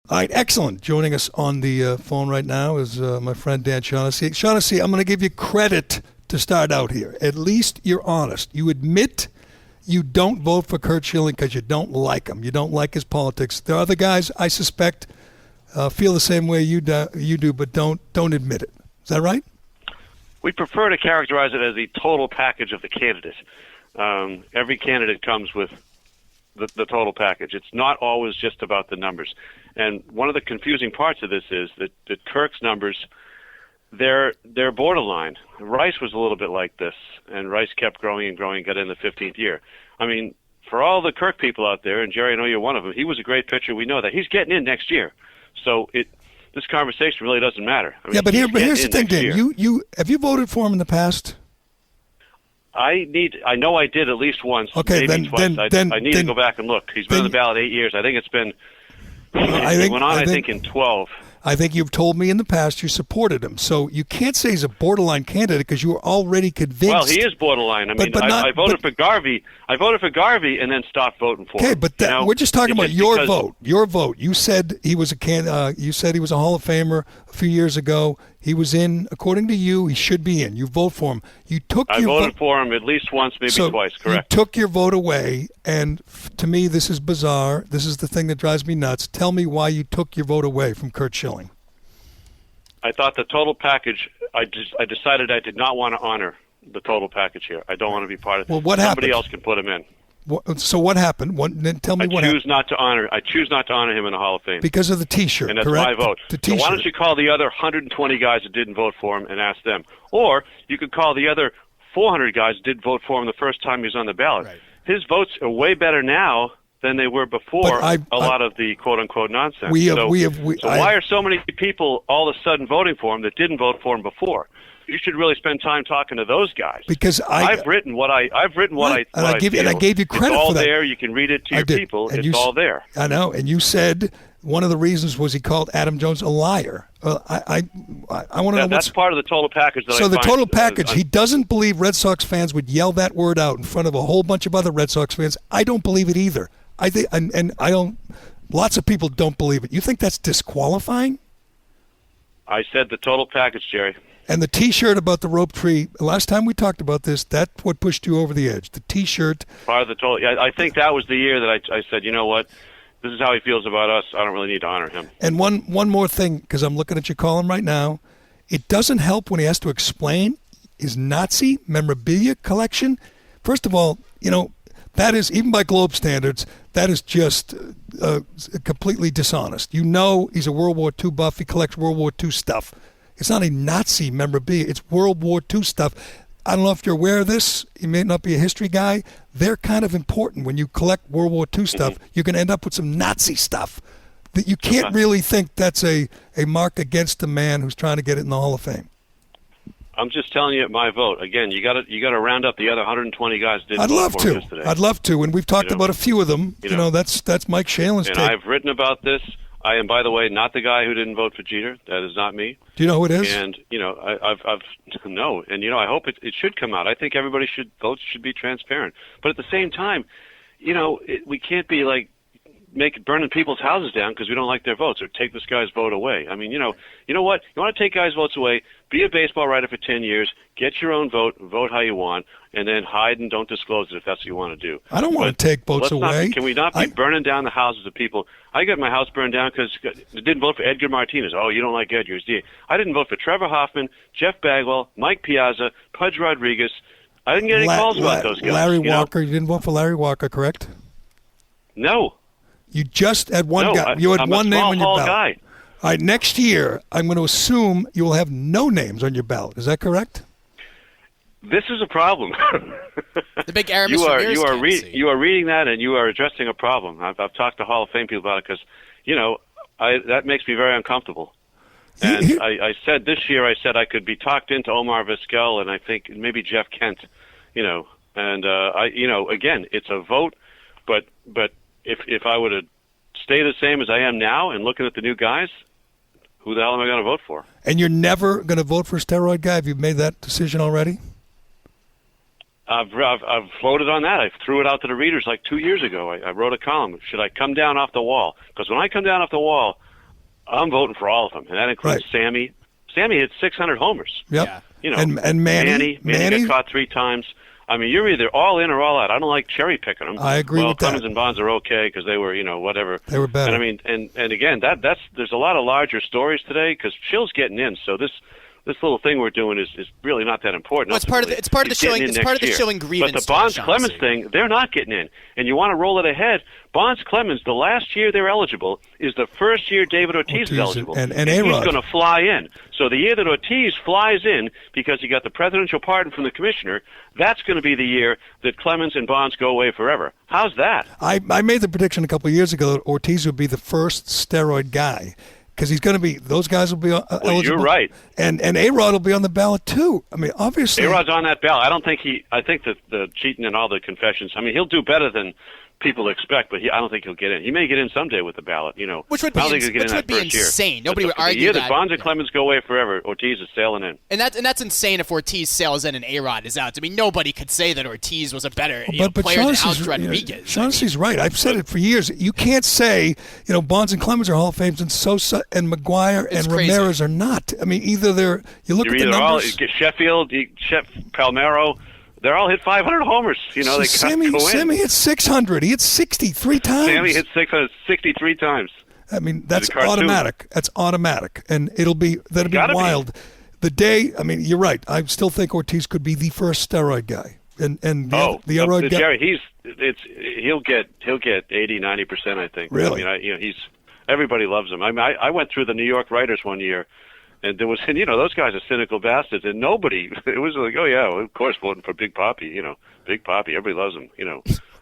All right, excellent. Joining us on the phone right now is my friend Dan Shaughnessy. Shaughnessy, I'm going to give you credit to start out here. At least you're honest. You admit you don't vote for Curt Schilling because you don't like him. You don't like his politics. There are other guys, I suspect, feel the same way you do, but don't admit it. Is that right? We prefer to characterize it as the total package of the candidate. Every candidate comes with the total package. It's not always just about the numbers. And one of the confusing parts of this is that Kirk's numbers, they're borderline. Rice was a little bit like this, and Rice kept growing and growing, got in the 15th year. I mean, for all the Kirk people out there, and Jerry, I know you're one of them, he was a great pitcher. We know that. He's getting in next year. So this conversation really doesn't matter. I mean, yeah, but here's the thing, Dan. You have you voted for him in the past? I know I did at least once, okay, maybe twice. I need to go back and look. He's been on the ballot 8 years. I think it's been. It went on, I think, in 12. I think you've told me in the past you supported him. So you can't say he's a borderline candidate because you were already convinced. Well, he is borderline. I mean, I voted for Garvey. I voted for Garvey and then stopped voting for him. Okay, but we're just talking about your vote. Your vote. You said he was you said he was a Hall of Famer a few years ago. He was in, according to you, he should be in. You vote for him. I voted for him at least once, maybe twice, correct. You took your vote away, and to me, this is bizarre. This is the thing that drives me nuts. Tell me why you took your vote away from Curt Schilling. I thought the total package, I decided I did not want to honor the total package here. I don't want to be part of it. Well, what happened? Somebody else can put him in. So what happened? Tell me what happened. I choose not to honor him in the Hall of Fame. Because of the T-shirt, and that's correct? my vote. The T-shirt. So why don't you call the other 120 guys that didn't vote for him and ask them? Or you could call the other 400 guys that did vote for him the first time he was on the ballot. Right. His votes are way better now than they were before a lot of the quote-unquote nonsense. So why are so many people all of a sudden voting for him that didn't vote for him before? You should really spend time talking to those guys. Because I've written what I gave you credit for that. It's all there. You can read it to your people. And it's all there. I know. And you said one of the reasons was he called Adam Jones a liar. I want to know that's part of the total package. So the total package, he doesn't believe Red Sox fans would yell that word out in front of a whole bunch of other Red Sox fans. I don't believe it either. I think, and I don't. Lots of people don't believe it. You think that's disqualifying? I said the total package, Jerry. And the T-shirt about the rope tree, last time we talked about this, that's what pushed you over the edge. The T-shirt. Part of the total. I think that was the year that I said, you know what, this is how he feels about us. I don't really need to honor him. And one more thing, because I'm looking at your column right now. It doesn't help when he has to explain his Nazi memorabilia collection. First of all, that is, even by Globe standards, that is just completely dishonest. He's a World War II buff. He collects World War II stuff. It's not a Nazi memorabilia. It's World War II stuff. I don't know if you're aware of this. You may not be a history guy. They're kind of important. When you collect World War II stuff, you're going to end up with some Nazi stuff. That you can't really think that's a mark against a man who's trying to get it in the Hall of Fame. I'm just telling you my vote. Again, you got to round up the other 120 guys that didn't vote for him yesterday. I'd love to, and we've talked about a few of them. That's Mike Shalen's take. And I've written about this. I am, by the way, not the guy who didn't vote for Jeter. That is not me. Do you know who it is? And I've no. And I hope it should come out. I think votes should be transparent. But at the same time, we can't be like burning people's houses down because we don't like their votes or take this guy's vote away. I mean, you know what? You want to take guys' votes away? Be a baseball writer for 10 years. Get your own vote how you want, and then hide and don't disclose it if that's what you want to do. I don't want to take votes away. Can we not be burning down the houses of people? I got my house burned down because I didn't vote for Edgar Martinez. Oh, you don't like Edgar. I didn't vote for Trevor Hoffman, Jeff Bagwell, Mike Piazza, Pudge Rodriguez. I didn't get any calls about those guys. Larry Walker. You didn't vote for Larry Walker, correct? No. You just had one guy. You had one name on your ballot. Guy. All right, next year, I'm going to assume you will have no names on your ballot. Is that correct? This is a problem. The big Aramis you are reading that, and you are addressing a problem. I've talked to Hall of Fame people about it because, that makes me very uncomfortable. And I said this year, I could be talked into Omar Vizquel and I think maybe Jeff Kent, and again, it's a vote, but if I were to stay the same as I am now and looking at the new guys, who the hell am I going to vote for? And you're never going to vote for a steroid guy? Have you made that decision already? I've floated on that. I threw it out to the readers like 2 years ago. I wrote a column. Should I come down off the wall? Because when I come down off the wall, I'm voting for all of them, and that includes Sammy. Sammy hit 600 homers. Yep. Yeah. You know, and Manny got caught 3 times. I mean, you're either all in or all out. I don't like cherry picking them. I agree with that. Clemens and Bonds are okay because they were, whatever. They were better. And I mean, and again, there's a lot of larger stories today because Schill's getting in. So this little thing we're doing is really not that important. Well, it's part of the Schilling. It's part of the Schilling grievance. But the Bonds Clemens thing, they're not getting in. And you want to roll it ahead. Bonds Clemens, the last year they're eligible is the first year David Ortiz is eligible, and he's going to fly in. So the year that Ortiz flies in because he got the presidential pardon from the commissioner, that's going to be the year that Clemens and Bonds go away forever. How's that? I made the prediction a couple of years ago that Ortiz would be the first steroid guy. Because he's going to be, those guys will be eligible. You're right. And A-Rod will be on the ballot too. I mean, obviously. A-Rod's on that ballot. I think that the cheating and all the confessions, I mean, he'll do better than people expect, but I don't think he'll get in. He may get in someday with the ballot, Which would be, insane. Nobody would argue the year that. Bonds and Clemens go away forever, Ortiz is sailing in. And that's insane if Ortiz sails in and A-Rod is out. I mean, nobody could say that Ortiz was a better player than Alex Rodriguez. Shaughnessy's right. I've said it for years. You can't say, Bonds and Clemens are Hall of Fames and Sosa and McGuire and Ramirez are not. I mean, you look at the numbers. Sheffield, Palmeiro, they're all hit 500 homers. They got to go in. Sammy hit 600. He hit 63 times. Sammy hit 663 times. I mean, that's automatic. That's automatic, and that'll be wild. The day, I mean, you're right. I still think Ortiz could be the first steroid guy, and the steroid guy. Jerry, he'll get 80-90%. I think. Really? I mean, everybody loves him. I mean, I went through the New York writers one year. And there was, those guys are cynical bastards, and nobody. It was like, oh yeah, well, of course, voting for Big Papi. Big Papi. Everybody loves him.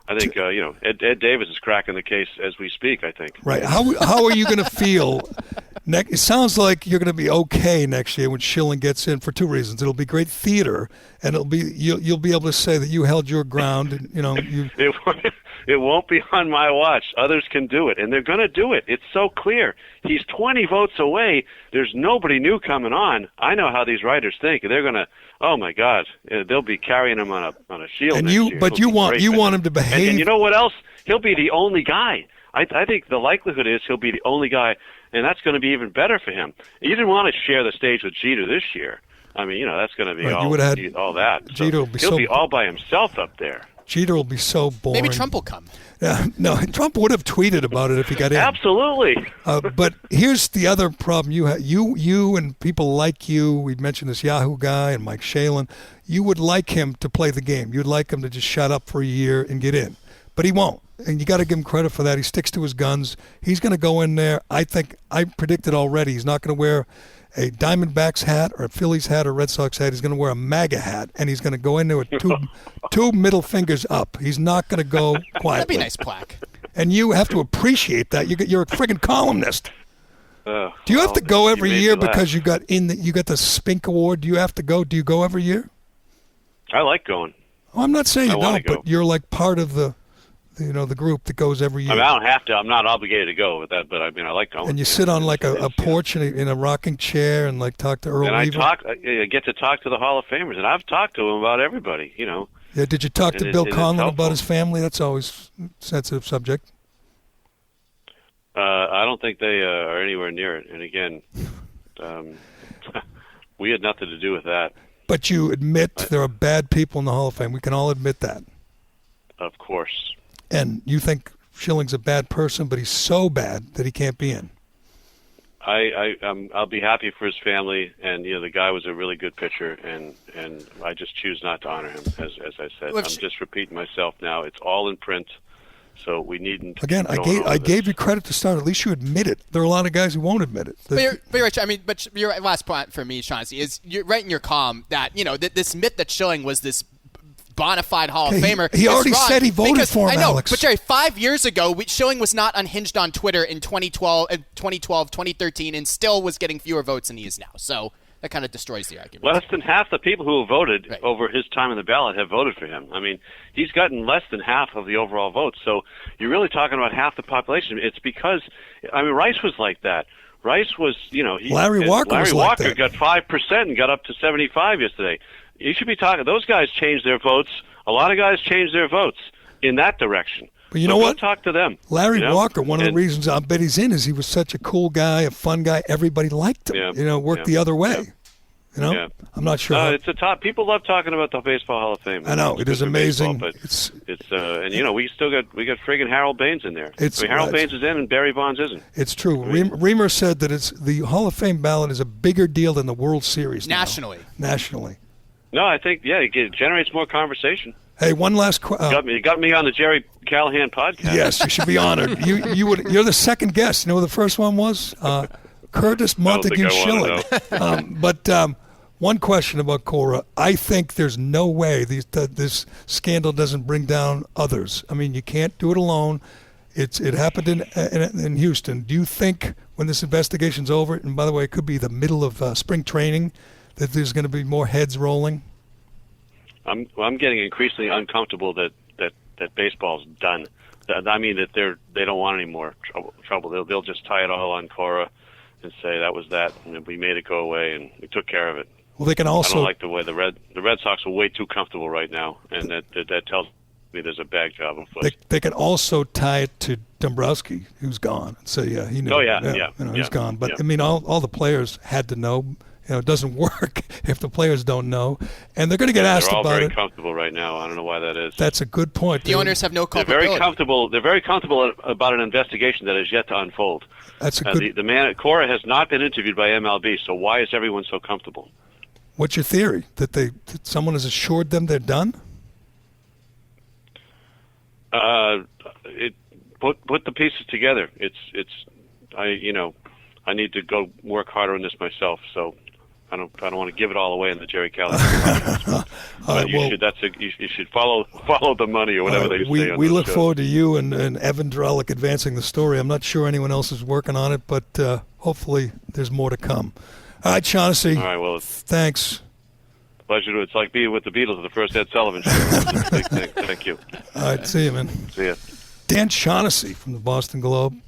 I think Ed Davis is cracking the case as we speak. I think. Right. How are you going to feel? It sounds like you're going to be okay next year when Schilling gets in for 2 reasons. It'll be great theater, and you'll be able to say that you held your ground. And, It won't be on my watch. Others can do it, and they're going to do it. It's so clear. He's 20 votes away. There's nobody new coming on. I know how these writers think. They're going to, oh my God, they'll be carrying him on a shield. And next year. But you want him to behave. And you know what else? He'll be the only guy. I think the likelihood is he'll be the only guy, and that's going to be even better for him. You didn't want to share the stage with Jeter this year. I mean, that's going to be all that. Jeter will be he'll be all by himself up there. Jeter will be so boring. Maybe Trump will come. No, Trump would have tweeted about it if he got in. Absolutely. But here's the other problem you have. You and people like you, we mentioned this Yahoo guy and Mike Shalin, you would like him to play the game. You'd like him to just shut up for a year and get in. But he won't. And you got to give him credit for that. He sticks to his guns. He's going to go in there. I predicted already he's not going to wear a Diamondbacks hat or a Phillies hat or Red Sox hat. He's going to wear a MAGA hat, and he's going to go in there with two middle fingers up. He's not going to go quietly. That'd be a nice plaque. And you have to appreciate that. You're a friggin' columnist. Do you have to go every year because you got the Spink Award? Do you have to go? Do you go every year? I like going. Oh, I'm not saying you don't, go. but you're like part of the group that goes every year. I mean, I don't have to. I'm not obligated to go with that, but I mean, I like going. And you sit on like a porch in a rocking chair and like talk to Earl Weaver. I get to talk to the Hall of Famers, and I've talked to them about everybody. Yeah. Did you talk to Bill Conlon about his family? That's always a sensitive subject. I don't think they are anywhere near it. And again, we had nothing to do with that. But you admit there are bad people in the Hall of Fame. We can all admit that. Of course. And you think Schilling's a bad person, but he's so bad that he can't be in. I'll be happy for his family, and the guy was a really good pitcher, and I just choose not to honor him. As I said, I'm just repeating myself now. It's all in print, so we needn't. Again, I gave you credit to start. At least you admit it. There are a lot of guys who won't admit it. But you're right. I mean, but your last point for me, Shaughnessy, is you're right in your column that this myth that Schilling was this bona fide Hall of Famer. He already said he voted for him, I know, Alex. but Jerry, 5 years ago, Schilling was not unhinged on Twitter in 2012, 2013, and still was getting fewer votes than he is now. So that kind of destroys the argument. Less than half the people who have voted over his time in the ballot have voted for him. I mean, he's gotten less than half of the overall votes. So you're really talking about half the population. It's because, Rice was like that. Rice was, Larry Walker got 5% and got up to 75 yesterday. You should be talking. Those guys changed their votes. A lot of guys changed their votes in that direction. But you know what? Talk to them. Larry you know? Walker, one of the reasons I bet he's in is he was such a cool guy, a fun guy. Everybody liked him. Worked the other way. I'm not sure. It's a top. People love talking about the Baseball Hall of Fame. I know it is amazing. Baseball, but it's we got friggin' Harold Baines in there. Harold Baines is in and Barry Bonds isn't. It's true. Reamer said that the Hall of Fame ballot is a bigger deal than the World Series now. Nationally. No, I think it generates more conversation. Hey, one last question. You got me on the Jerry Callahan podcast. Yes, you should be honored. You're the second guest. You know who the first one was? Curtis Montague Schilling. One question about Cora. I think there's no way this scandal doesn't bring down others. I mean, you can't do it alone. It happened in Houston. Do you think when this investigation's over, and by the way, it could be the middle of spring training, that there's going to be more heads rolling? I'm getting increasingly uncomfortable that baseball's done. I mean that they don't want any more trouble. They'll just tie it all on Cora and say that was that, and we made it go away, and we took care of it. Well, they can also. I don't like the way the Red Sox are way too comfortable right now, and that tells me there's a bad job afoot. They can also tie it to Dombrowski, who's gone, and say, he knew. Oh yeah. He's gone. But I mean, all the players had to know. It doesn't work if the players don't know, and they're going to get asked about it. They're all very comfortable right now. I don't know why that is. That's a good point. The owners have no culpability. They're very comfortable about an investigation that is yet to unfold. That's a good. The man at Cora has not been interviewed by MLB, so why is everyone so comfortable? What's your theory? That someone has assured them they're done? Put the pieces together. I need to go work harder on this myself. So. I don't want to give it all away in the Jerry Callahan podcast. You should follow the money or whatever they say. We look forward to you and Evan Drellick advancing the story. I'm not sure anyone else is working on it, but hopefully there's more to come. All right, Shaughnessy. All right, well, thanks. Pleasure. It's like being with the Beatles at the first Ed Sullivan show. Thank you. All right, see you, man. See ya. Dan Shaughnessy from the Boston Globe.